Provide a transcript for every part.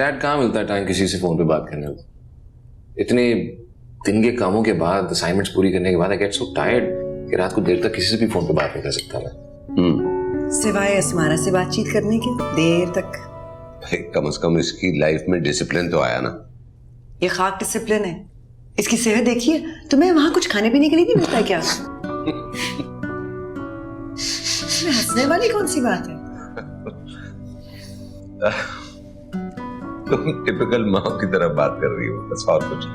Dad कहाँ मिलता है टाइम किसी से फोन पे बात करने को? इतने दिन के कामों के बाद, असाइनमेंट्स पूरी करने के बाद आई गेट सो टायर्ड कि रात को देर तक किसी से भी फोन पे बात नहीं कर सकता मैं। सिवाय अस्मारा से बातचीत करने के देर तक। भाई कम से कम इसकी लाइफ में डिसिप्लिन तो आया ना। ये खाक डिसिप्लिन है। इसकी सेहत देखिए। तुम्हें वहां कुछ खाने पीने के लिए नहीं मिलता है क्या? इसमें हंसने वाली कौन सी बात है? तुम टिपिकल माँ की तरह बात कर रही हो, बस और कुछ।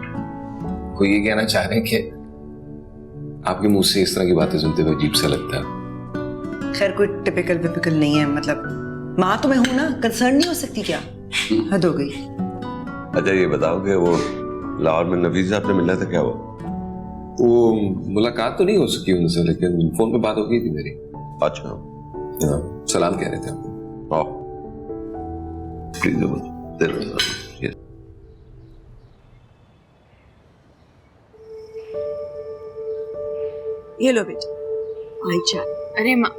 कोई ये कहना चाह रहे हैं कि आपके मुंह से इस तरह की बातें सुनते हुए अजीब सा लगता है। खैर कोई टिपिकल विपिकल नहीं है, मतलब माँ तो मैं हूं ना, कंसर्न नहीं हो सकती क्या? हद हो गई। अच्छा ये बताओ कि वो लाहौर में नवीज साहब से मिलना था क्या? वो मुलाकात तो नहीं हो सकी उनसे, लेकिन फोन पे बात हो गई थी मेरी। अच्छा सलाम कह रहे थे। प्लीज ये लो बेटा, आई चाय। अरे माँ,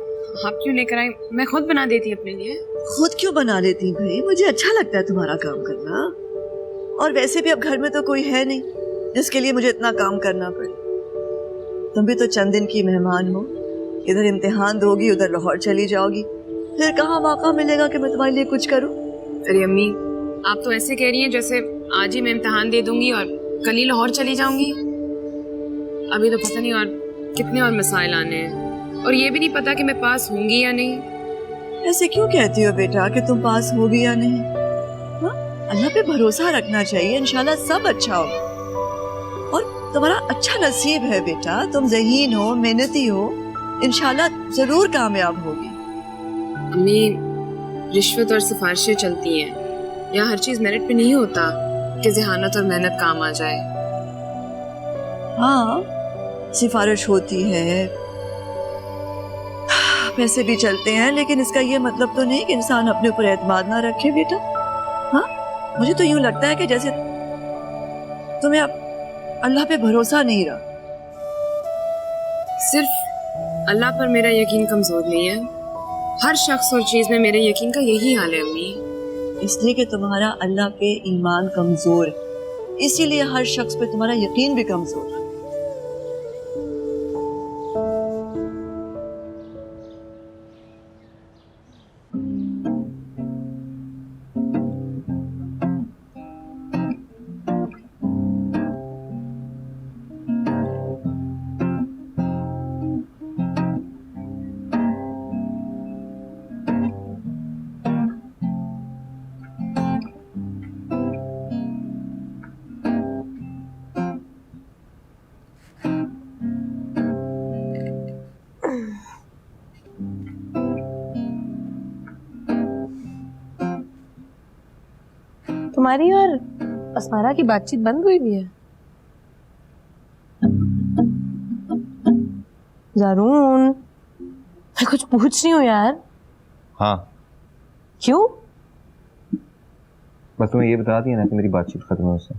आप क्यों लेकर आई? मैं खुद बना देती अपने लिए। खुद क्यों बना लेती भाई? मुझे अच्छा लगता है तुम्हारा काम करना, और वैसे भी अब घर में तो कोई है नहीं जिसके लिए मुझे इतना काम करना पड़े। तुम भी तो चंद दिन की मेहमान हो, इधर इम्तिहान दोगी, उधर लाहौर चली जाओगी, फिर कहाँ मौका मिलेगा कि मैं तुम्हारे लिए कुछ करूँ? अरे अम्मी, आप तो ऐसे कह रही हैं जैसे आज ही मैं इम्तिहान दे दूंगी और कल ही लाहौर चली जाऊंगी। अभी तो पता नहीं और कितने और मसाइल आने हैं, और ये भी नहीं पता कि मैं पास होंगी या नहीं। ऐसे क्यों कहती हो बेटा कि तुम पास होगी या नहीं? हाँ, अल्लाह पे भरोसा रखना चाहिए, इंशाल्लाह सब अच्छा हो। और तुम्हारा अच्छा नसीब है बेटा, तुम ज़हीन हो, मेहनती हो, इंशाल्लाह जरूर कामयाब होगी। अम्मी, रिश्वत और सिफारिशें चलती हैं, यहाँ हर चीज मेरिट पे नहीं होता कि जहानत और मेहनत काम आ जाए। हाँ, सिफारिश होती है, पैसे भी चलते हैं, लेकिन इसका ये मतलब तो नहीं कि इंसान अपने ऊपर एतमाद ना रखे बेटा। हाँ, मुझे तो यूं लगता है कि जैसे तुम्हें अब अल्लाह पे भरोसा नहीं रहा। सिर्फ अल्लाह पर मेरा यकीन कमजोर नहीं है, हर शख्स और चीज में मेरे यकीन का यही हाल है अम्मी। इसलिए कि तुम्हारा अल्लाह पे ईमान कमजोर है, इसीलिए हर शख्स पे तुम्हारा यकीन भी कमजोर है। तुम्हारी और अस्मारा की बातचीत बंद हुई भी है? ज़ारून, मैं कुछ पूछ रही हूँ यार। हाँ, क्यों? बस तुम्हें ये बता दिया ना कि मेरी बातचीत खत्म है उससे।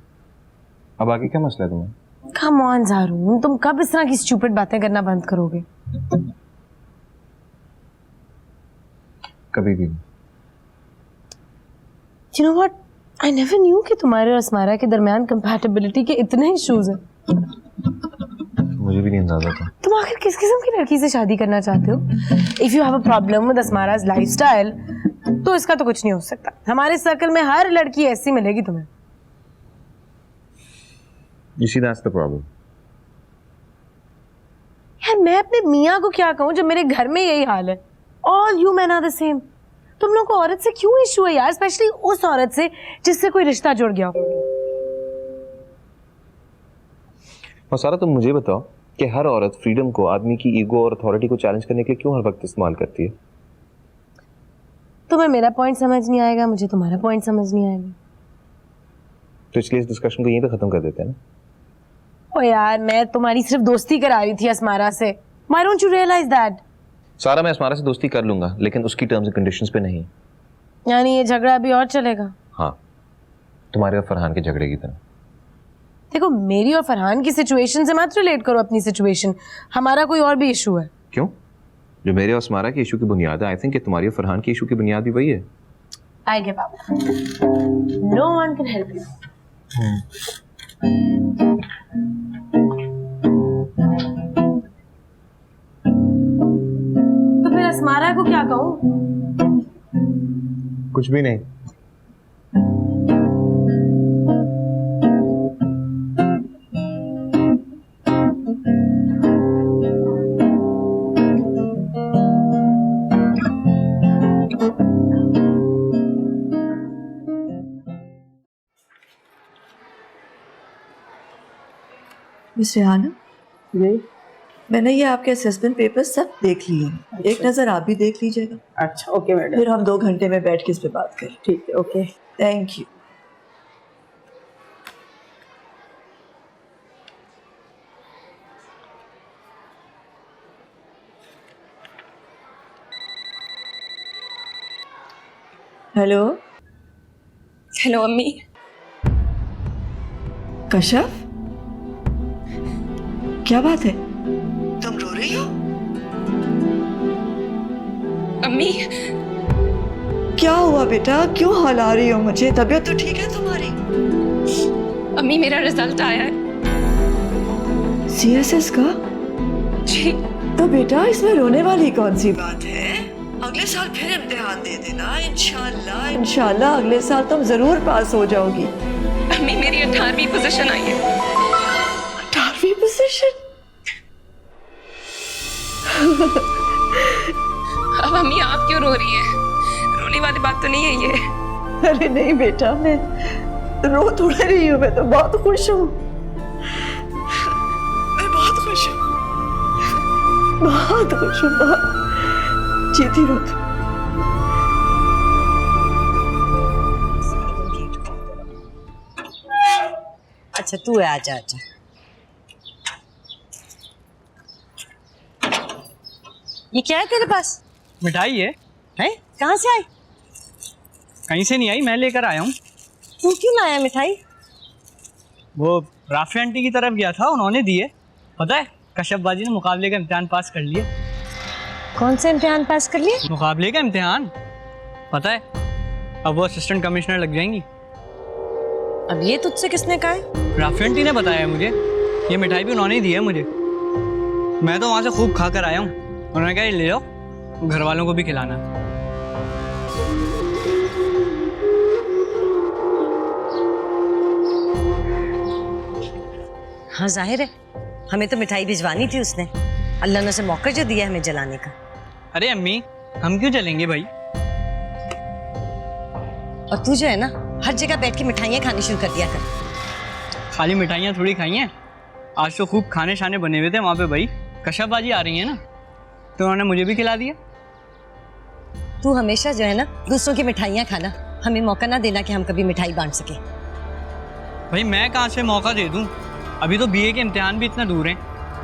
अब आगे क्या मसला है तुम्हें? कम ऑन ज़ारून, तुम कब इस तरह की स्टूपिड बातें करना बंद करोगे? कभी भी। You know what? I never knew कि तुम्हारे और अस्मारा के दरमियान कंपैटिबिलिटी के इतने इश्यूज हैं। मुझे भी नहीं अंदाजा था। तुम आखिर किस किस्म की लड़की से शादी करना चाहते हो? If you have a problem with अस्मारा's lifestyle, तो इसका तो कुछ नहीं हो सकता। हमारे सर्कल में हर लड़की ऐसी मिलेगी तुम्हें। You see, that's the problem. यार मैं अपने मियाँ को क्या कहूँ जब मेरे घर में यही हाल है? All you men are the same. तुम लोग को औरत से क्यों इशू है यार, स्पेशली उस औरत से जिससे कोई रिश्ता जुड़ गया हो? और सारा तुम मुझे बताओ कि हर औरत फ्रीडम को, आदमी की ईगो और अथॉरिटी को चैलेंज करने के लिए क्यों हर वक्त इस्तेमाल करती है? तुम्हें मेरा पॉइंट समझ नहीं आएगा, मुझे तुम्हारा पॉइंट समझ नहीं आएगा। तो इसलिए इस डिस्कशन को यहीं पे खत्म कर देते हैं ना? ओ यार, मैं तुम्हारी सिर्फ दोस्ती करा रही थी अस्मारा से। Why don't you realize that? सारा, मैं अस्मारा से दोस्ती कर लूंगा, लेकिन उसकी टर्म्स एंड कंडीशंस पे नहीं। यानी ये झगड़ा अभी और चलेगा? हाँ, तुम्हारे और फरहान के झगड़े की तरह। देखो, मेरी और फरहान की सिचुएशन से मत रिलेट करो अपनी सिचुएशन। हमारा कोई और भी इशू है। क्यों? जो मेरे और अस्मारा के इशू की बुनियाद है, आई थिंक कि तुम्हारी और फरहान की इशू की बुनियाद भी वही है। I give up. No one can help you. तो फिर अस्मारा को क्या कहूँ? कुछ भी नहीं। मिस रेहाना, मैंने ये आपके असेसमेंट पेपर सब देख लिए हैं। एक नज़र आप भी देख लीजिएगा। अच्छा ओके मैडम। फिर हम 2 घंटे में बैठ के इस पे बात करें। ठीक है okay. Thank you. Hello hello अम्मी। कश्यप, क्या बात है? तुम रो रही हो? अम्मी क्या हुआ बेटा? क्यों हला रही हो मुझे? तबीयत तो ठीक है तुम्हारी? अम्मी मेरा रिजल्ट आया है। CSS का? जी। तो बेटा इसमें रोने वाली कौन सी बात है? अगले साल फिर इम्तिहान दे देना। इंशाल्लाह इंशाल्लाह अगले साल तुम जरूर पास हो जाओगी। अम्मी मेरी 18वीं पोजीशन आई है। 18वीं पोजीशन? अब अम्मी आप क्यों रो रही हैं? रोने वाली बात तो नहीं है ये। अरे नहीं बेटा, मैं रो थोड़ा रही हूँ, मैं तो बहुत खुश हूँ। मैं बहुत खुश हूँ, बहुत खुश हूँ, बहुत। जीती रहो तुम। अच्छा तू है, आजा आजा। ये क्या है तेरे पास? मिठाई है। हैं? कहाँ से आई? कहीं से नहीं आई, मैं लेकर आया हूँ। तू क्यों लाया मिठाई? वो राफी आंटी की तरफ गया था, उन्होंने दिए। पता है कश्यप बाजी ने मुकाबले का इम्तिहान पास कर लिया। कौन से इम्तिहान पास कर लिए? मुकाबले का इम्तिहान। पता है अब वो असिस्टेंट कमिश्नर लग जाएंगी। अब ये तुझसे किसने कहा है? राफी आंटी ने बताया मुझे। ये मिठाई भी उन्होंने ही दी है मुझे। मैं तो वहाँ से खूब खा कर आया हूँ। उन्होंने कहा ये ले लो, घर वालों को भी खिलाना। हाँ जाहिर है, हमें तो मिठाई भिजवानी थी उसने। अल्लाह ने उसे मौका जो दिया हमें जलाने का। अरे अम्मी हम क्यों चलेंगे भाई? और तू जो है ना, हर जगह बैठ के मिठाइयाँ खानी शुरू कर दिया कर। खाली मिठाइयाँ थोड़ी खाई हैं, आज तो खूब खाने शाने बने हुए थे वहाँ पे भाई। कश्यप बाजी आ रही है ना, तो उन्होंने मुझे भी खिला दिया। तू हमेशा जो है ना दूसरों की मिठाइयाँ खाना, हमें मौका ना देना कि हम कभी मिठाई बांट सके। भाई मैं कहाँ से मौका दे दूँ? अभी तो BA के इम्तिहान भी इतना दूर हैं।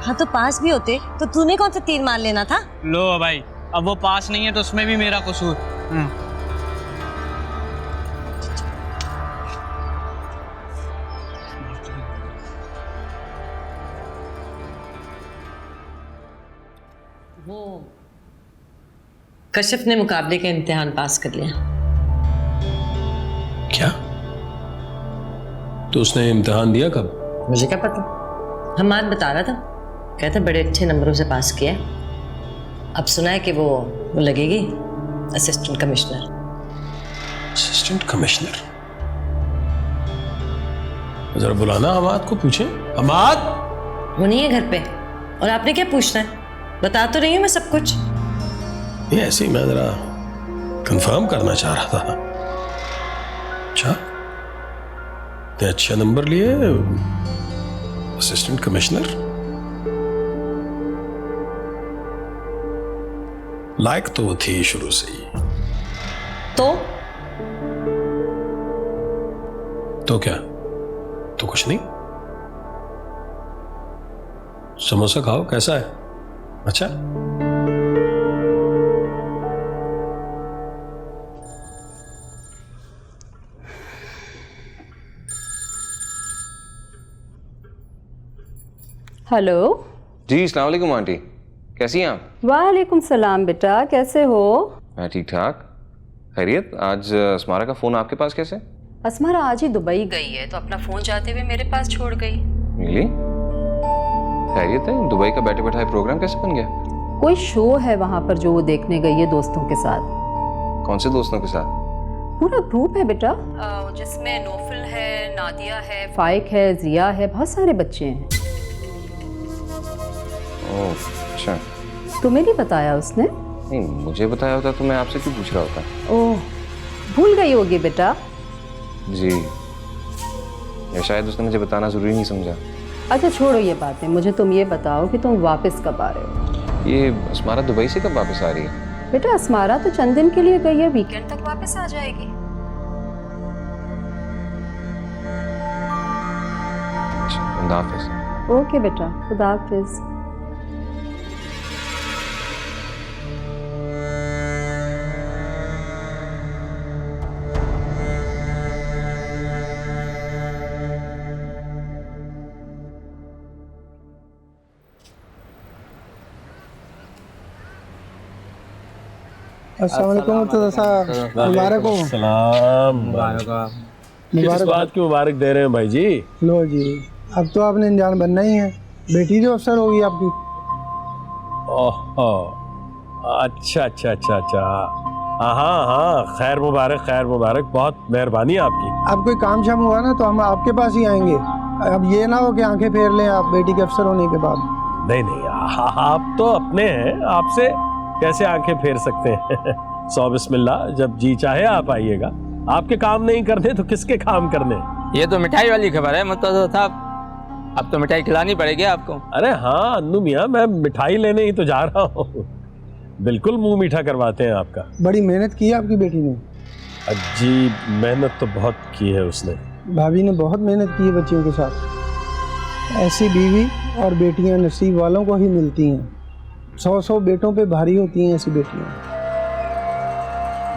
हाँ तो पास भी होते तो तूने कौन सा तीर मार लेना था? लो भाई, अब वो पास नहीं है तो उसमें भी मेरा कसूर। वो कश्यप ने मुकाबले का इम्तिहान पास कर लिया। क्या? तो उसने इम्तिहान दिया कब? मुझे क्या पता, हमाद बता रहा था, कहता बड़े अच्छे नंबरों से पास किया। अब सुना है कि वो लगेगी असिस्टेंट कमिश्नर। Assistant commissioner? जरा बुलाना हमाद को, पूछे। हमाद! वो नहीं है घर पे, और आपने क्या पूछना है? बता तो रही हूँ मैं सब कुछ। ये ऐसे ही मैं जरा कंफर्म करना चाह रहा था। अच्छा, इतने अच्छे नंबर लिए असिस्टेंट कमिश्नर? लायक तो वो थी शुरू से ही। तो क्या? तो कुछ नहीं। समोसा खाओ, कैसा है? अच्छा। हेलो जी, अस्सलाम वालेकुम आंटी, कैसी हैं आप? वालेकुम सलाम बेटा, कैसे हो? मैं ठीक ठाक। खैरियत, आज अस्मारा का फोन आपके पास कैसे? अस्मारा आज ही दुबई गई है तो अपना फोन जाते हुए मेरे पास छोड़ गई। मिली? खैरियत है? दुबई का बैठे बैठाए प्रोग्राम कैसे बन गया? कोई शो है वहां पर जो वो देखने गई है दोस्तों के साथ। कौन से दोस्तों के साथ? पूरा ग्रुप है बेटा, जिसमें नोफल है, नादिया है, फाइक है, जिया है, बहुत सारे बच्चे हैं। ओह अच्छा। तुम्हें नहीं बताया उसने? नहीं, मुझे बताया होता तो मैं आपसे क्यों पूछ रहा होता। ओह, भूल गई होगी बेटा। जी, या शायद उसने मुझे बताना जरूरी नहीं समझा। अच्छा छोड़ो ये बातें, मुझे तुम ये बताओ कि तुम वापस कब आ रहे हो? ये अस्मारा दुबई से कब वापस आ रही है? बेटा अस्मारा तो चंद दिन के लिए गई है, वीकेंड तक वापस आ जाएगी। खुदा हाफिज। ओके बेटा, खुदा हाफिज। अस्सलाम वालेकुम मुर्तज़ा साहब, मुबारक हो। सलाम। किस बात की मुबारक दे रहे हैं भाई जी? लो जी, अब तो आपने अनजान बनना ही है, बेटी जो अफसर होगी आपकी। ओह अच्छा अच्छा अच्छा अच्छा, हाँ हाँ, खैर मुबारक, बहुत मेहरबानी आपकी। अब कोई काम शाम हुआ ना तो हम आपके पास ही आएंगे। अब ये ना हो कि आंखें फेर लें आप बेटी के अफसर होने के बाद। नहीं, आप तो अपने हैं, आपसे कैसे आंखें फेर सकते हैं? सौ बिस्मिल्लाह, जब जी चाहे आप आइएगा। आपके काम नहीं करने तो किसके काम करने? ये तो मिठाई वाली खबर है मुर्तज़ा साहब, अब तो मिठाई खिलानी पड़ेगी आपको। अरे हाँ अन्नू मियाँ, मैं मिठाई लेने ही तो जा रहा हूँ। बिल्कुल मुंह मीठा करवाते हैं आपका। बड़ी मेहनत की है आपकी बेटी ने। जी मेहनत तो बहुत की है उसने। भाभी ने बहुत मेहनत की है बच्चियों के साथ। ऐसी बीवी और बेटियां नसीब वालों को ही मिलती हैं। 100 बेटों पे भारी होती हैं ऐसी बेटियां।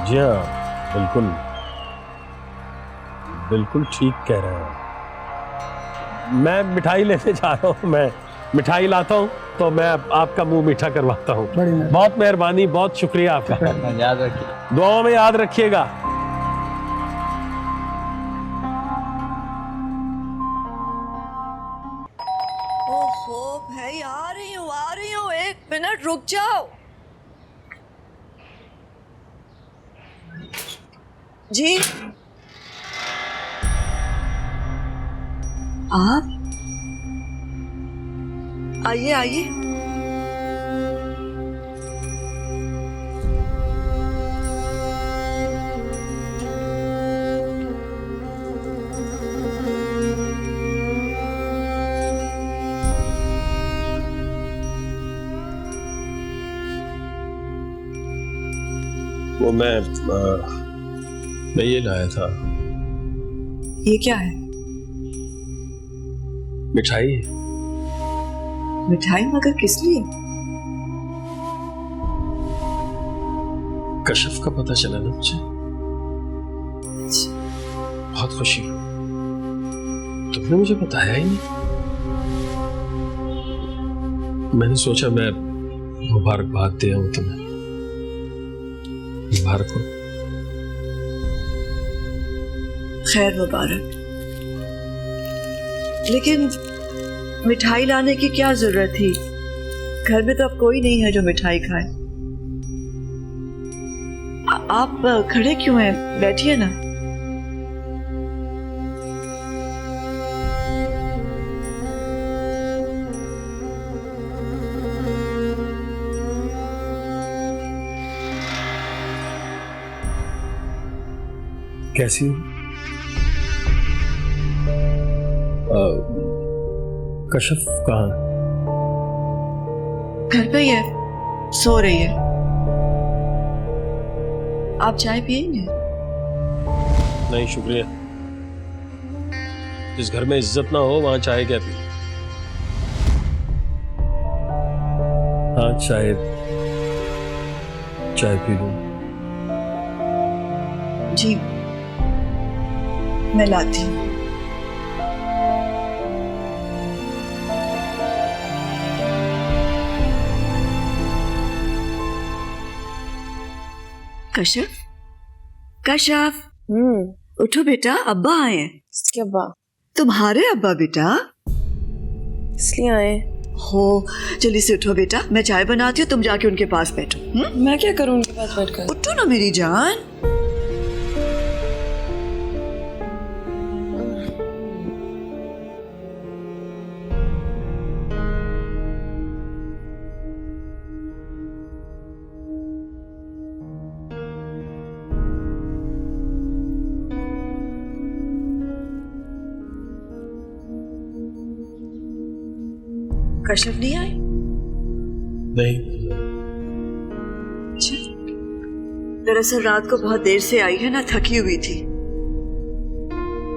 जी हाँ, बिल्कुल ठीक कह रहे हैं। मैं मिठाई लेने जा रहा हूँ, मैं मिठाई लाता हूँ तो मैं आपका मुंह मीठा करवाता हूँ। बहुत मेहरबानी, बहुत शुक्रिया आपका। याद रखिए, दुआओं में याद रखिएगा। ओहो भाई, आ रही हूँ, 1 मिनट रुक जाओ। जी आप आइए। वो मैं ये लाया था। ये क्या है? मिठाई। मिठाई? मगर किस लिए? कशिफ का पता चला ना मुझे, बहुत खुशी हुई। तुमने मुझे बताया ही नहीं। मैंने सोचा मैं मुबारकबाद दे आऊं तुम्हें। मुबारक हो। खैर मुबारक, लेकिन मिठाई लाने की क्या जरूरत थी? घर में तो अब कोई नहीं है जो मिठाई खाए। आप खड़े क्यों हैं? बैठिए ना। कैसी हो? कशिफ कहाँ? घर पे ही है, सो रही है। आप चाय पिएंगे? नहीं शुक्रिया। जिस घर में इज्जत ना हो वहां चाय क्या पी? हाँ चाय पी लूं। जी मैं लाती हूँ। कशिफ, कशफ, उठो बेटा, अब्बा आए हैं। इसके अब्बा तुम्हारे अब्बा बेटा। इसलिए आए? हो, जल्दी से उठो बेटा, मैं चाय बनाती हूँ, तुम जाके उनके पास बैठो। मैं क्या करूँ उनके पास बैठकर? उठो ना मेरी जान। कशफ नहीं आए? नहीं। अच्छा, दरअसल रात को बहुत देर से आई है ना, थकी हुई थी।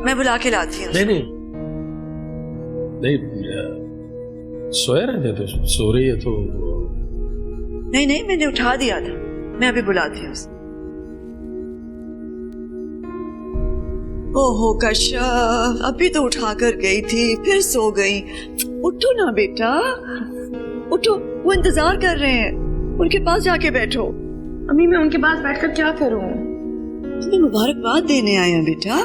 मैं बुला के लाती हूँ। नहीं, सोया रहते तो सो रही है तो। नहीं, मैंने उठा दिया था, मैं अभी बुलाती हूँ। ओहो कशफ, अभी तो उठा कर गई थी, फिर सो गई। उठो ना बेटा, उठो, वो इंतजार कर रहे हैं, उनके पास जाके बैठो। अम्मी मैं उनके पास बैठकर क्या करूं? तुम्हें मुबारकबाद देने आए हैं बेटा।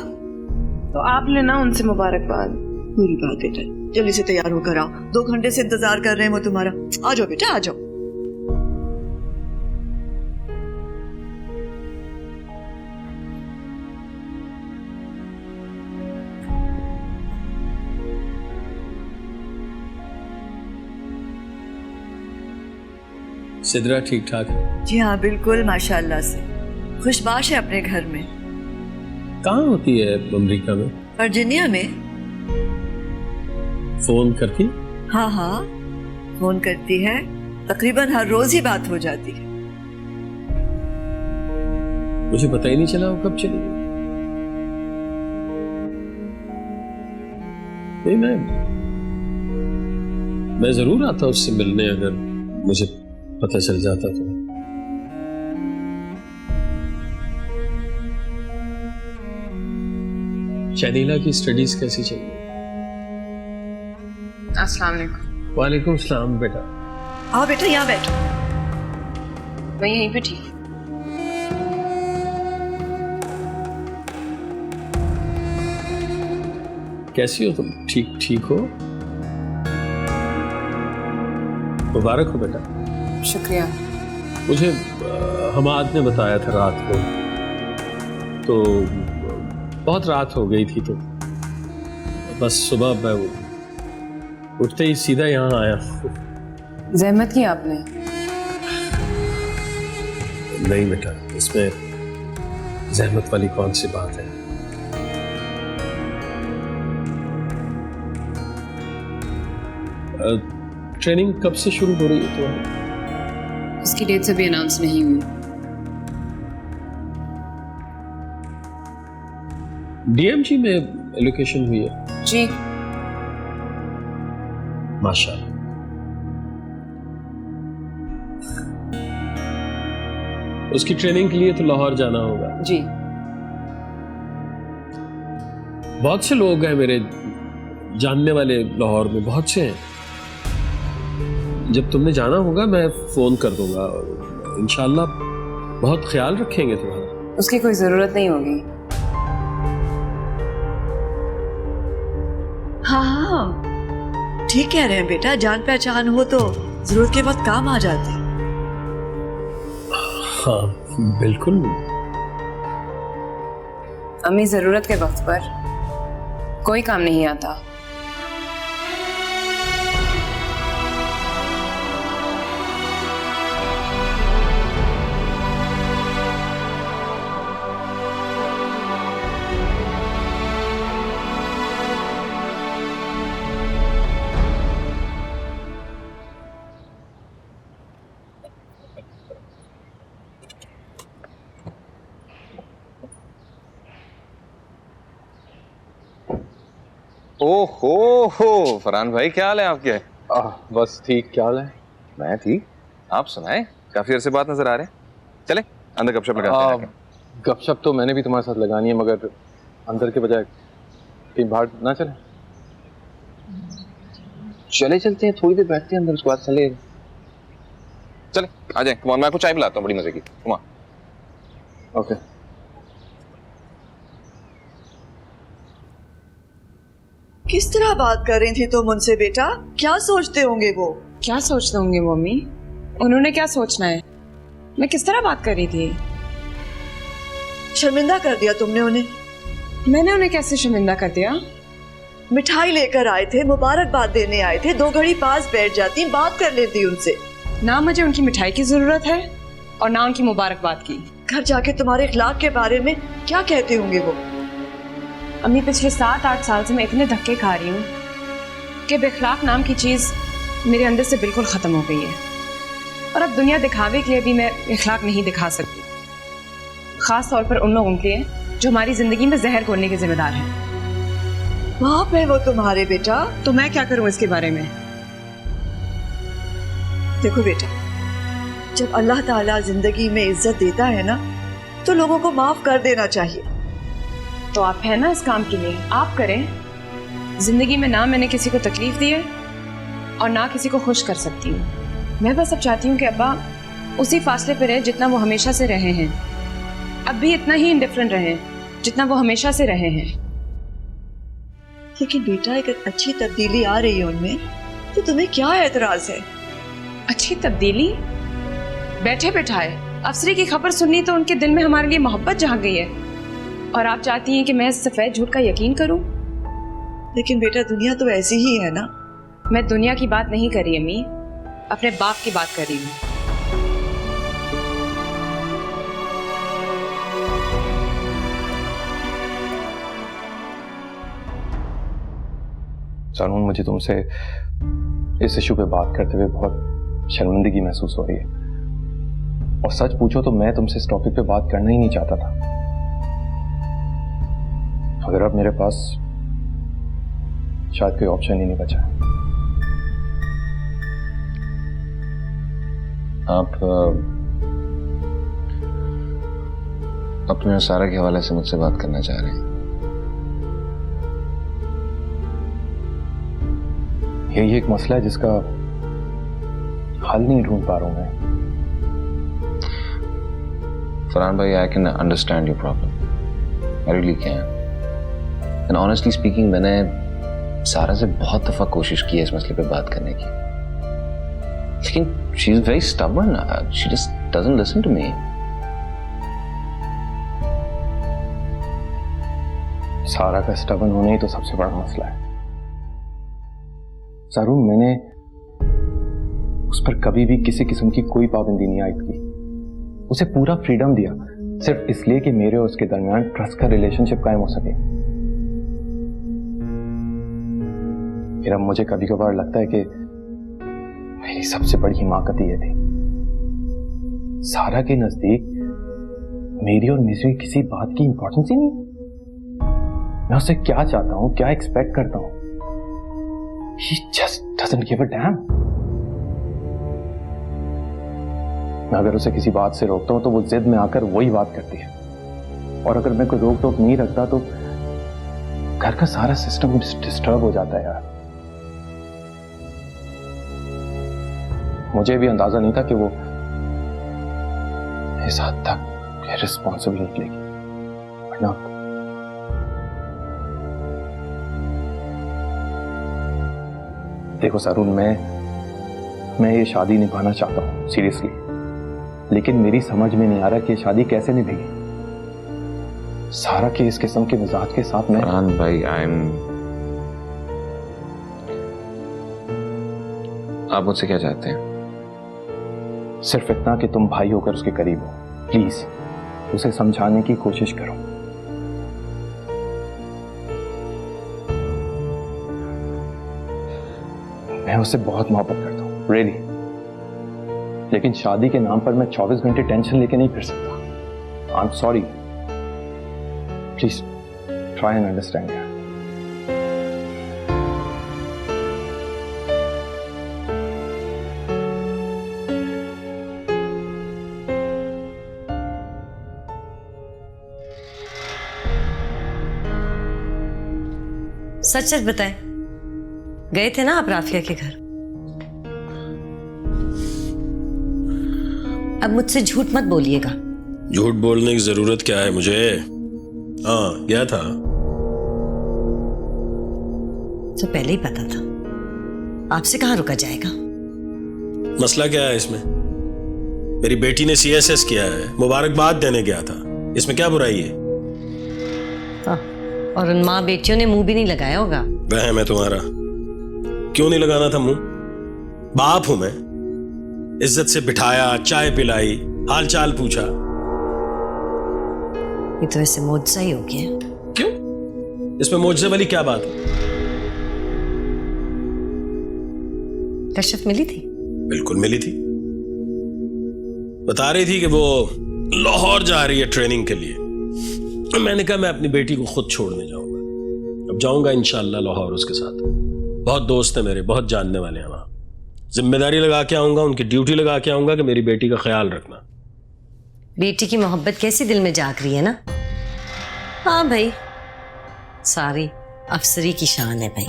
तो आप लेना उनसे मुबारकबाद। पूरी बात बेटा, जल्दी से तैयार होकर आओ, 2 घंटे से इंतजार कर रहे हैं वो तुम्हारा। आ जाओ बेटा, आ जाओ। सिद्रा ठीक ठाक है? जी हाँ बिल्कुल, माशाल्लाह से खुशबाश है अपने घर में। कहाँ होती है अमेरिका में? वर्जीनिया में। फोन करती? हाँ, फोन करती है, तकरीबन हर रोज ही बात हो जाती है। मुझे पता ही नहीं चला वो कब चली गई। नहीं, मैं जरूर आता उससे मिलने अगर मुझे पता चल जाता तो। शनीला की स्टडीज कैसी चल रही? अस्सलाम वालेकुम। वालेकुम सलाम बेटा। आओ बेटा, यहाँ बैठो। मैं यहीं पे ठीक। कैसी हो तुम? ठीक हो? मुबारक हो बेटा। शुक्रिया। मुझे हमाद ने बताया था रात को, तो बहुत रात हो गई थी, तो बस सुबह मैं उठते ही सीधा यहाँ आया। जहमत की आपने? नहीं बेटा, इसमें जहमत वाली कौन सी बात है। ट्रेनिंग कब से शुरू हो रही है तुम्हारी? उसकी डेट से भी अनाउंस नहीं हुई। डीएमजी में एलोकेशन हुई है? जी। माशाल्लाह। उसकी ट्रेनिंग के लिए तो लाहौर जाना होगा। जी। बहुत से लोग हैं मेरे जानने वाले लाहौर में, बहुत से हैं। जब तुमने जाना होगा मैं फोन कर दूंगा, और इंशाल्लाह बहुत ख्याल रखेंगे तुम्हारा। उसकी कोई जरूरत नहीं होगी। हाँ, ठीक कह रहे हैं बेटा, जान पहचान हो तो जरूरत के वक्त काम आ जाते हैं। हाँ बिल्कुल। अम्मी, जरूरत के वक्त पर कोई काम नहीं आता। ओहो फरहान भाई, क्या हाल है आपके? बस ठीक। क्या हाल है? मैं ठीक, आप सुनाएं? काफी अरसे बाद नजर आ रहे हैं। चलें अंदर गपशप लगाते हैं। गपशप तो मैंने भी तुम्हारे साथ लगानी है, मगर अंदर के बजाय कहीं बाहर ना चले? चले चलते हैं, थोड़ी देर बैठते हैं अंदर, उसके बाद चले आ जाए। कमान, मैं आपको चाय पिलाता हूँ बड़ी मजे की। कमान। ओके। तरह बात कर रही थी तुम उनसे बेटा? क्या सोचते होंगे वो? क्या सोचते होंगे मम्मी? उन्होंने क्या सोचना है? मैं किस तरह बात कर रही थी? शर्मिंदा कर दिया तुमने उन्हें। मैंने उन्हें कैसे शर्मिंदा कर दिया? मिठाई लेकर आए थे, मुबारकबाद देने आए थे, 2 घड़ी पास बैठ जाती, बात कर लेती उनसे। ना मुझे उनकी मिठाई की जरूरत है और ना उनकी मुबारकबाद की। घर जाके तुम्हारे इखलाक के बारे में क्या कहते होंगे वो? अम्मी, पिछले 7-8 साल से मैं इतने धक्के खा रही हूँ कि बेखलाक नाम की चीज़ मेरे अंदर से बिल्कुल ख़त्म हो गई है। और अब दुनिया दिखावे के लिए भी मैं इखलाक नहीं दिखा सकती, ख़ास तौर पर उन लोगों के लिए जो हमारी ज़िंदगी में जहर घोलने के जिम्मेदार हैं। बाप है वो तुम्हारे बेटा। तो मैं क्या करूँ इसके बारे में? देखो बेटा, जब अल्लाह ताला जिंदगी में इज्जत देता है ना, तो लोगों को माफ कर देना चाहिए। तो आप है ना इस काम के लिए, आप करें। जिंदगी में ना मैंने किसी को तकलीफ दी है और ना किसी को खुश कर सकती हूँ। मैं बस अब चाहती हूँ कि अब्बा उसी फासले पर रहे जितना वो हमेशा से रहे हैं। अब भी इतना ही इंडिफरेंट रहे जितना वो हमेशा से रहे हैं। लेकिन बेटा, एक अच्छी तब्दीली आ रही है उनमें, तो तुम्हें क्या एतराज है? अच्छी तब्दीली? बैठे बैठाए अफसरी की खबर सुननी तो उनके दिल में हमारे लिए मोहब्बत जाग गई है, और आप चाहती हैं कि मैं इस सफेद झूठ का यकीन करूं? लेकिन बेटा, दुनिया तो ऐसी ही है ना। मैं दुनिया की बात नहीं कर रही अम्मी, अपने बाप की बात कर रही हूँ। सानून, मुझे तुमसे इस इशू पे बात करते हुए बहुत शर्मिंदगी महसूस हो रही है। और सच पूछो तो मैं तुमसे इस टॉपिक पे बात करना ही नहीं चाहता था, मगर अब मेरे पास शायद कोई ऑप्शन ही नहीं बचा। आप अपने सारा के हवाले से मुझसे बात करना चाह रहे हैं? यही एक मसला है जिसका हल नहीं ढूंढ पा रहा हूं मैं। फरहान भाई, I can understand your problem, I really can. And honestly speaking, मैंने सारा से बहुत दफा कोशिश की है इस मसले पे बात करने की, लेकिन she is very stubborn, she just doesn't listen to me. Sara का स्टबर्न होना ही तो सबसे बड़ा मसला है। सारून, मैंने उस पर कभी भी किसी किस्म की कोई पाबंदी नहीं आयद की, उसे पूरा फ्रीडम दिया, सिर्फ इसलिए कि मेरे और उसके दरमियान ट्रस्ट का रिलेशनशिप कायम हो सके। फिर अब मुझे कभी कभार लगता है कि मेरी सबसे बड़ी हिमाकत ये थी। सारा के नजदीक मेरी और मिजरी किसी बात की इंपॉर्टेंस ही नहीं। मैं उससे क्या चाहता हूं, क्या एक्सपेक्ट करता हूं, He just doesn't give a damn. मैं अगर उसे किसी बात से रोकता हूं तो वो जिद में आकर वही बात करती है, और अगर मैं कोई रोक टोक नहीं रखता तो घर का सारा सिस्टम डिस्टर्ब हो जाता है यार। मुझे भी अंदाजा नहीं था कि वो इस हद तक रिस्पॉन्सिबल निकलेगी, वरना देखो सारून, मैं ये शादी निभाना चाहता हूँ सीरियसली, लेकिन मेरी समझ में नहीं आ रहा कि ये शादी कैसे निभेगी। सारा के इस किस्म के मिजाज के साथ मैं। फरहान भाई, आप मुझसे क्या चाहते हैं? सिर्फ इतना कि तुम भाई होकर उसके करीब हो, प्लीज उसे समझाने की कोशिश करो। मैं उससे बहुत मोहब्बत करता हूँ, रियली, लेकिन शादी के नाम पर मैं 24 घंटे टेंशन लेके नहीं फिर सकता। I am sorry, please try and understand यार। सच सच बताएं, गए थे ना आप राफिया के घर? अब मुझसे झूठ मत बोलिएगा। झूठ बोलने की जरूरत क्या है मुझे? हाँ, गया था। तो पहले ही पता था, आपसे कहाँ रुका जाएगा। मसला क्या है इसमें? मेरी बेटी ने CSS किया है, मुबारकबाद देने गया था, इसमें क्या बुराई है? और उन माँ बेटियों ने मुंह भी नहीं लगाया होगा। वहम है तुम्हारा। क्यों नहीं लगाना था मुंह? बाप हूं मैं। इज्जत से बिठाया, चाय पिलाई, हाल चाल पूछा। ये तो वैसे मौजज़ा ही हो गया। क्यों? इसमें मौजज़े वाली क्या बात है? कश्यप मिली थी? बिल्कुल मिली थी। बता रही थी कि वो लाहौर जा रही है ट्रेनिंग के लिए। मैंने कहा मैं अपनी बेटी को खुद छोड़ने जाऊंगा। अब जाऊंगा इंशाल्लाह लाहौर उसके साथ। बहुत दोस्त हैं मेरे, बहुत जानने वाले हैं वहां। जिम्मेदारी लगा के आऊंगा, उनकी ड्यूटी लगा के आऊंगा कि मेरी बेटी का ख्याल रखना। बेटी की मोहब्बत कैसी दिल में जाग रही है ना। हाँ भाई, सारी अफसरी की शान है भाई।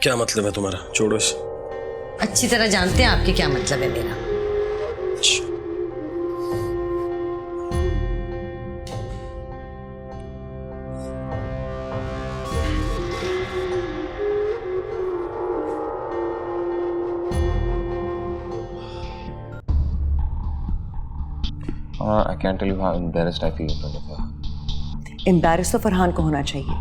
क्या मतलब है तुम्हारा? छोड़ो इसे। अच्छी तरह जानते हैं आपके क्या मतलब है मेरा। I can't tell you how embarrassed I feel in front of her. Embarrass तो फरहान को होना चाहिए।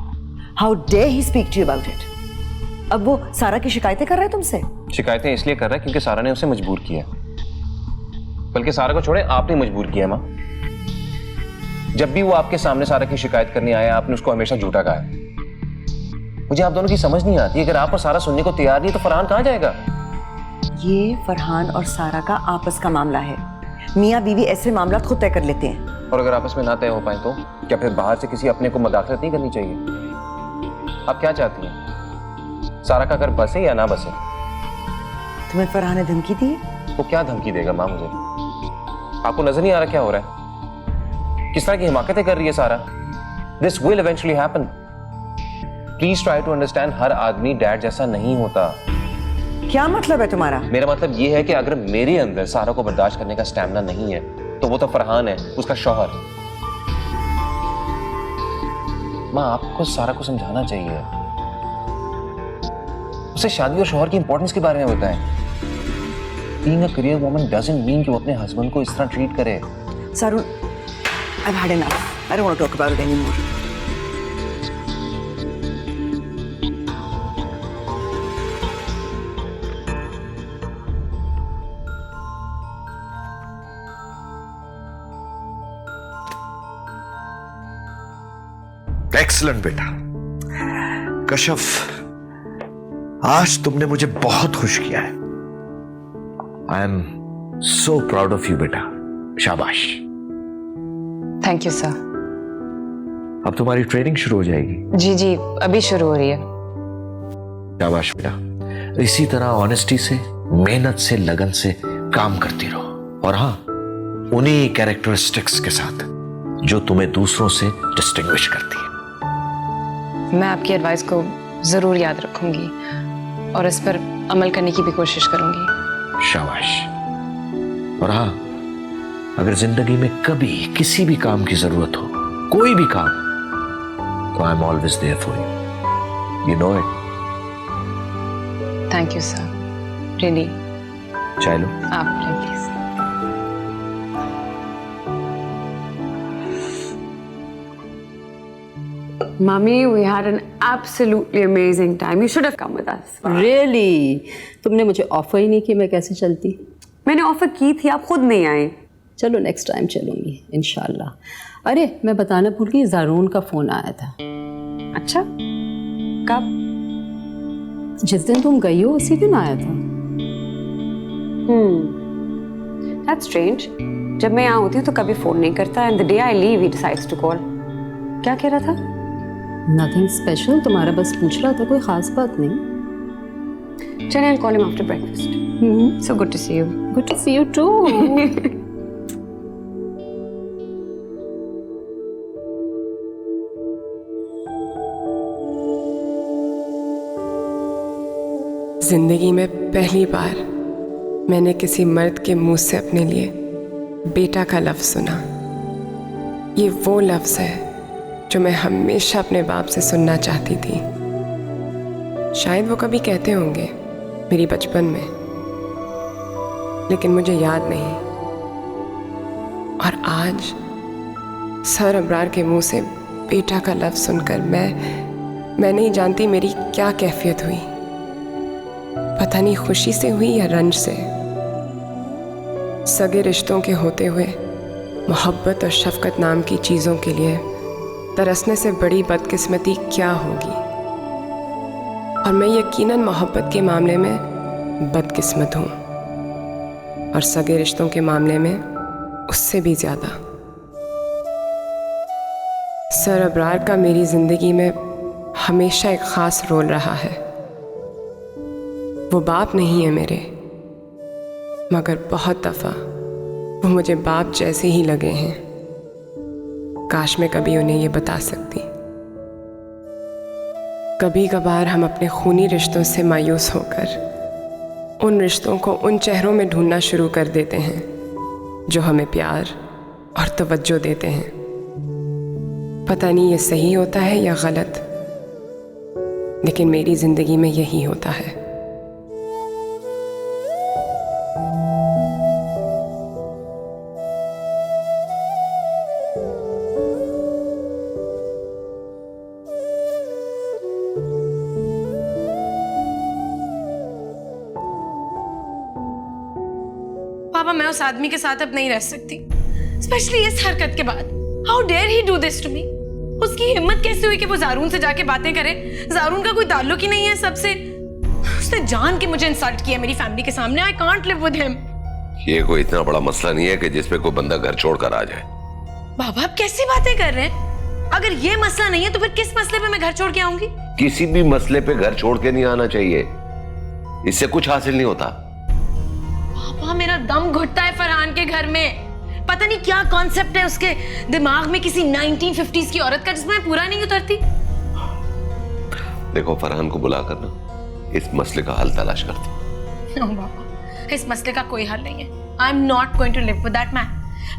How dare he speak to you about it. अब वो सारा की शिकायतें कर रहा है तुमसे? शिकायतें इसलिए कर रहा है क्योंकि सारा ने उसे मजबूर किया। बल्कि सारा को छोड़े, आपने मजबूर किया माँ। जब भी वो आपके सामने सारा की शिकायत करने आया, आपने उसको हमेशा झूठा कहा है। मुझे आप दोनों की समझ नहीं आती, अगर आप और सारा सुनने को तैयार नहीं तो फरहान कहाँ जाएगा? ये फरहान और सारा का आपस का मामला है। मियाँ बीवी ऐसे मामला खुद तय कर लेते हैं। और अगर आपस में ना तय हो पाए तो क्या फिर बाहर से किसी अपने को मदाखलत नहीं करनी चाहिए? आप क्या चाहती हैं? सारा का घर बसे या ना बसे? तुम्हें फरहान ने धमकी दी? वो क्या धमकी देगा माँ मुझे? आपको नजर नहीं आ रहा क्या हो रहा है? किस तरह की हिमाकतें कर रही है सारा? This will eventually happen. Please try to understand, हर आदमी डैड जैसा नहीं होता। क्या मतलब है तुम्हारा? मेरा मतलब ये है कि अगर मेरे अंदर सारा को बर्दाश्त करने का स्टैमिना नहीं है तो वो तो फरहान है, उसका शौहर। माँ, आपको सारा को समझाना चाहिए। उसे शादी और शौहर की इंपॉर्टेंस के बारे में बताएं। Being a career woman doesn't mean कि वो अपने हस्बैंड को इस तरह ट्रीट करे। सारुण, I've had enough. I don't want to talk about it anymore. Excellent बेटा। कश्यप, आज तुमने मुझे बहुत खुश किया है। I am so proud of you बेटा। शाबाश। Thank you sir. अब तुम्हारी ट्रेनिंग शुरू हो जाएगी। जी जी, अभी शुरू हो रही है। शाबाश बेटा। इसी तरह ऑनेस्टी से, मेहनत से, लगन से काम करती रहो। और हाँ, उन्हीं कैरेक्टरिस्टिक्स के साथ जो तुम्हें दूसरों से डिस्टिंग्विश करती है। मैं आपकी एडवाइस को जरूर याद रखूंगी और इस पर अमल करने की भी कोशिश करूंगी। शाबाश। और हाँ, अगर जिंदगी में कभी किसी भी काम की जरूरत हो, कोई भी काम, तो I am always there for you. You know it. Thank you sir. Really. चाय लो। आप please. Mommy, we had an absolutely amazing time. You should have come with us. Really? तुमने मुझे ऑफर ही नहीं किया, मैं कैसे चलती? मैंने ऑफर की थी, आप खुद नहीं आए। चलो नेक्स्ट टाइम चलूंगी इंशाल्लाह। अरे मैं बताना भूल गई, ज़ारून का फोन आया था। अच्छा, कब? जिस दिन तुम गई हो उसी दिन आया था। That's strange. जब मैं यहाँ होती हूँ तो कभी फोन नहीं करता, and the day I leave he decides to call. क्या कह रहा था? Nothing special, तुम्हारा बस पूछ रहा था, कोई खास बात नहीं। चलिए, I'll call him after breakfast. So good to see you. Good to see you too. जिंदगी में पहली बार मैंने किसी मर्द के मुंह से अपने लिए बेटा का लफ्ज सुना। ये वो लफ्ज है जो मैं हमेशा अपने बाप से सुनना चाहती थी। शायद वो कभी कहते होंगे मेरी बचपन में, लेकिन मुझे याद नहीं। और आज सर अबरार के मुंह से बेटा का लफ्ज़ सुनकर मैं नहीं जानती मेरी क्या कैफियत हुई। पता नहीं खुशी से हुई या रंज से। सगे रिश्तों के होते हुए मोहब्बत और शफकत नाम की चीज़ों के लिए तरसने से बड़ी बदकिस्मती क्या होगी। और मैं यकीनन मोहब्बत के मामले में बदकिस्मत हूँ, और सगे रिश्तों के मामले में उससे भी ज़्यादा। सर अबरार का मेरी ज़िंदगी में हमेशा एक ख़ास रोल रहा है। वो बाप नहीं है मेरे, मगर बहुत दफ़ा वो मुझे बाप जैसे ही लगे हैं। काश मैं कभी उन्हें ये बता सकती। कभी कभार हम अपने खूनी रिश्तों से मायूस होकर उन रिश्तों को उन चेहरों में ढूंढना शुरू कर देते हैं जो हमें प्यार और तवज्जो देते हैं। पता नहीं ये सही होता है या गलत, लेकिन मेरी ज़िंदगी में यही होता है। पापा, मैं उस आदमी के साथ अब नहीं रह सकती, स्पेशली इस हरकत के बाद। How dare he do this to me. उसकी हिम्मत कैसे हुई कि वो जारून से जाके बातें करे? जारून का कोई ताल्लुक ही नहीं है सबसे। उसने जान के मुझे इंसल्ट किया मेरी फैमिली के सामने। I can't live with him. ये कोई इतना बड़ा मसला नहीं है कि जिसपे कोई बंदा घर छोड़कर आ जाए। बाबा, आप कैसी बातें कर रहे हैं? अगर ये मसला नहीं है तो फिर किस मसले पे मैं घर छोड़ के आऊंगी? किसी भी मसले पे घर छोड़ के नहीं आना चाहिए, इससे कुछ हासिल नहीं होता। पापा, मेरा दम घुटता है फरहान के घर में। पता नहीं क्या कॉन्सेप्ट है उसके दिमाग में किसी 1950s की औरत का, जिसमें पूरा नहीं उतरती। देखो, फरहान को बुला कर ना इस मसले का हल तलाश करती। बाबा, इस मसले का कोई हल नहीं है। I am not going to live with that man.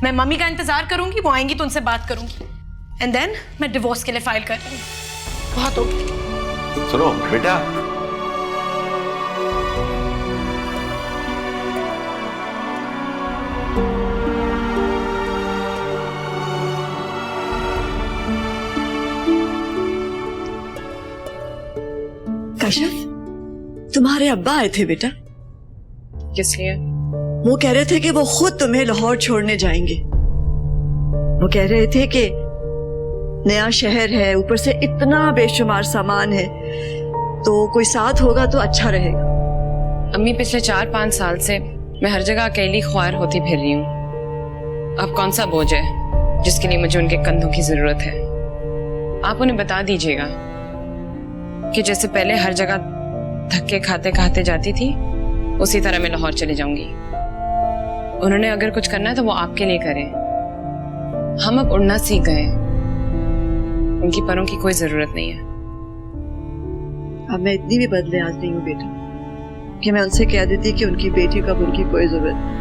मैं मम्मी का इंतजार करूंगी, वो आएंगी तो उनसे बात करूंगी, एंड देन मैं डिवोर्स के लिए फाइल कर दूंगी। बहुत हो गया। सुनो बेटा, कशिफ, तुम्हारे अब्बा आए थे बेटा। किस लिए? वो कह रहे थे कि वो खुद तुम्हें लाहौर छोड़ने जाएंगे। वो कह रहे थे कि नया शहर है, ऊपर से इतना बेशुमार सामान है, तो कोई साथ होगा तो अच्छा रहेगा। अम्मी, पिछले 4-5 साल से मैं हर जगह अकेली ख्वार होती फिर रही हूँ। अब कौन सा बोझ है जिसके लिए मुझे उनके कंधों की जरूरत है? आप उन्हें बता दीजिएगा कि जैसे पहले हर जगह धक्के खाते खाते जाती थी, उसी तरह मैं लाहौर चली जाऊंगी। उन्होंने अगर कुछ करना है तो वो आपके लिए करें। हम अब उड़ना सीख गए, उनकी परों की कोई जरूरत नहीं है। अब मैं इतनी भी बदले आज नहीं हूँ बेटा कि मैं उनसे कह देती कि उनकी बेटी को अब उनकी कोई जरूरत नहीं।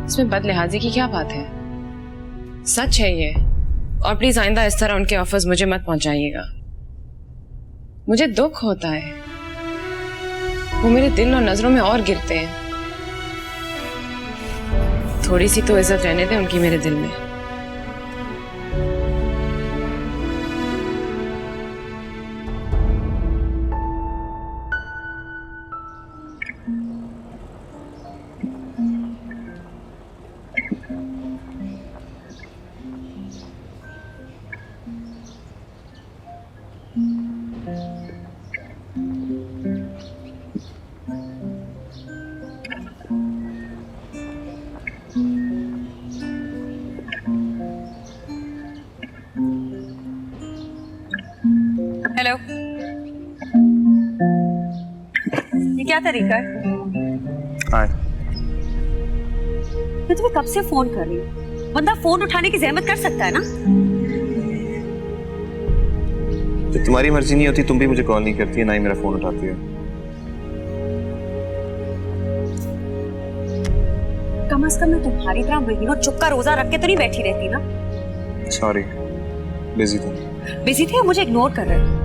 इसमें बदलिहाजी की क्या बात है? सच है ये। और प्लीज आइंदा इस तरह उनके ऑफर्स मुझे मत पहुंचाइएगा। मुझे दुख होता है, वो मेरे दिल और नजरों में और गिरते हैं। थोड़ी सी तो इज्जत रहने दें उनकी मेरे दिल में। हेलो, ये क्या तरीका है? हाय। मैं तुम्हें कब से फोन कर रही हूँ, बंदा फोन उठाने की जहमत कर सकता है ना? जब तुम्हारी मर्जी नहीं होती तुम भी मुझे कॉल नहीं करती है, ना ही मेरा फोन उठाती हो। कम से कम मैं तुम्हारी तरह महीनों चुप का रोजा रख के तो नहीं बैठी रहती ना। सॉरी, बिजी था। बिजी थे, मुझे इग्नोर कर रहे थे।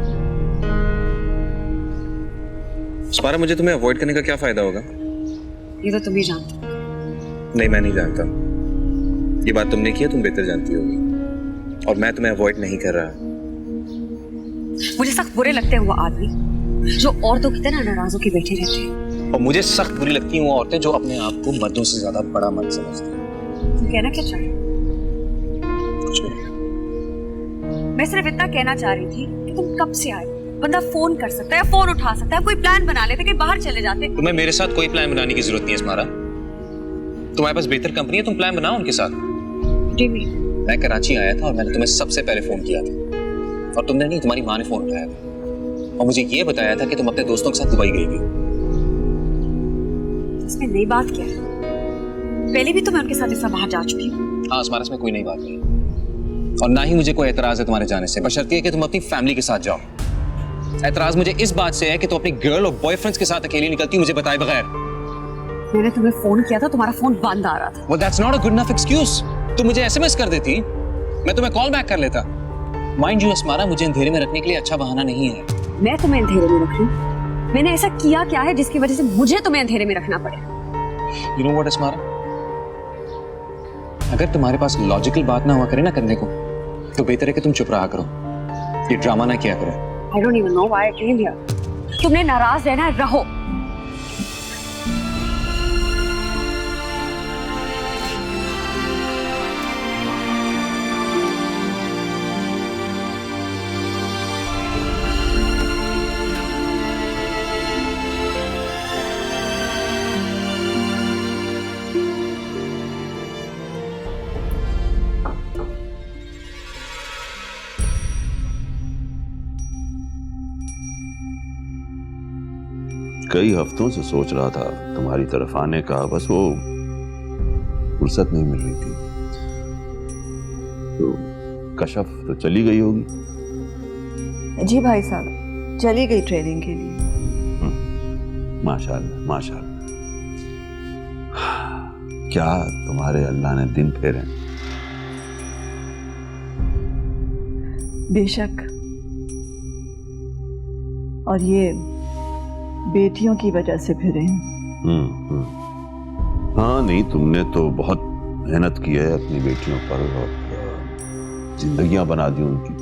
स्मारा, मुझे तुम्हें अवॉइड करने का क्या फायदा होगा? ये तो तुम ही जानते हो। नहीं, मैं नहीं जानता। ये बात तुमने की है, तुम बेहतर जानती होगी। और मैं तुम्हें अवॉइड नहीं कर रहा। मुझे सख्त बुरे लगते हैं वो आदमी जो औरतों की तरह नाराजों की बैठी रहते हैं। और मुझे सख्त बुरी लगती हैं वो औरतें जो अपने आप को मर्दों से ज्यादा बड़ा मर्द समझती हैं। तुम कहना क्या चाह रहे हो? मैं सिर्फ इतना कहना चाह रही थी कि तुम कब से आए। बंदा फोन कर सकता है, फोन उठा सकता है, कोई प्लान बना लेते कि बाहर चले जाते। तुम्हें मेरे साथ कोई प्लान बनाने की जरूरत नहीं है स्मारा। तुम्हारे पास बेहतर कंपनी है, तुम प्लान बनाओ उनके साथ। मैं कराची आया था और मैंने तुम्हें सबसे पहले फोन किया था, और तुमने नहीं, तुम्हारी माँ ने फोन उठाया था और मुझे ये बताया था कि तुम अपने दोस्तों के साथ दुबई गई थी। इसमें नई बात क्या है? पहले भी तो मैं उनके साथ इस बाहर जा चुकी हूँ। हाँ, स्मारा, इसमें कोई नई बात नहीं और ना ही मुझे कोई एतराज है तुम्हारे जाने से, बशर्ते है कि तुम अपनी फैमिली के साथ जाओ। एतराज मुझे इस बात से है कि तुम अपनी गर्ल और बॉयफ्रेंड्स के साथ अकेली निकलती मुझे बताए बगैर। मैंने तुम्हें फोन किया था, तुम्हारा फोन बंद आ रहा था। Well, that's not a good enough excuse. तुम मुझे SMS कर देती, मैं तुम्हें कॉल बैक कर लेता। माइंड यू स्मारा, मुझे अंधेरे में रखने के लिए अच्छा बहाना नहीं है। मैं तुम्हें अंधेरे में रख रही हूँ? मैंने ऐसा किया क्या है जिसकी वजह से मुझे तुम्हें अंधेरे में रखना पड़े? You know what, स्मारा, अगर तुम्हारे पास लॉजिकल बात ना हुआ करे ना करने को, तो बेहतर है कि तुम चुप रहा करो, ये ड्रामा ना किया करो। I don't even know why I came here. तुमने नाराज रहना है, रहो। कई हफ्तों से सोच रहा था तुम्हारी तरफ आने का, बस वो फुर्सत नहीं मिल रही थी। तो कशफ तो चली गई होगी? जी भाई साहब, चली गई ट्रेनिंग के लिए। माशाअल्लाह, माशाअल्लाह। क्या तुम्हारे अल्लाह ने दिन फेरे। बेशक, और ये बेटियों की वजह से फिरे हैं। हाँ, नहीं, तुमने तो बहुत मेहनत की है अपनी बेटियों पर और जिंदगियां बना दी उनकी।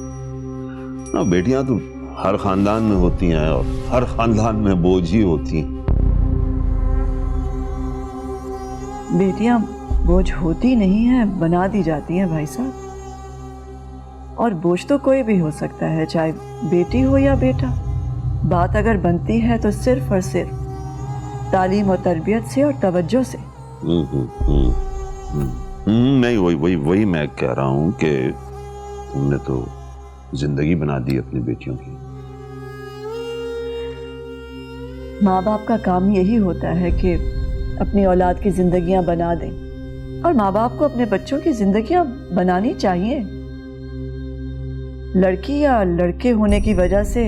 ना, बेटियां तो हर खानदान में होती हैं और हर खानदान में बोझ ही होती हैं। बेटियां बोझ होती नहीं हैं, बना दी जाती हैं भाई साहब। और बोझ तो कोई भी हो सकता है, चाहे बेटी हो या बेटा। बात अगर बनती है तो सिर्फ और सिर्फ तालीम और तरबियत से और तवज्जो से। नहीं, वही मैं कह रहा हूँ कि तुमने तो जिंदगी बना दी अपनी बेटियों की। माँ बाप का काम यही होता है कि अपनी औलाद की जिंदगियां बना दें, और माँ बाप को अपने बच्चों की जिंदगियां बनानी चाहिए। लड़की या लड़के होने की वजह से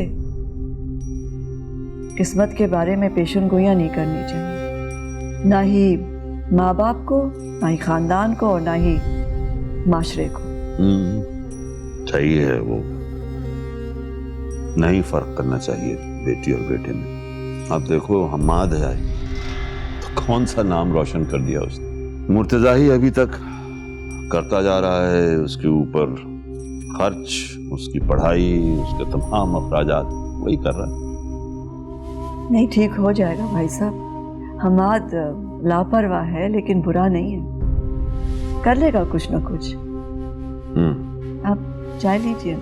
किस्मत के बारे में पेशन गोइयां नहीं करनी चाहिए, ना ही माँ बाप को, ना ही खानदान को, और ना ही माशरे को। सही है, वो नहीं फर्क करना चाहिए बेटी और बेटे में। अब देखो, हम्माद है तो कौन सा नाम रोशन कर दिया उसने। मुर्तजा ही अभी तक करता जा रहा है, उसके ऊपर खर्च, उसकी पढ़ाई, उसके तमाम अखराजात वही कर रहा है। नहीं, ठीक हो जाएगा भाई साहब। हम्माद लापरवाह है लेकिन बुरा नहीं है, कर लेगा कुछ ना कुछ। आप चाय लीजिए।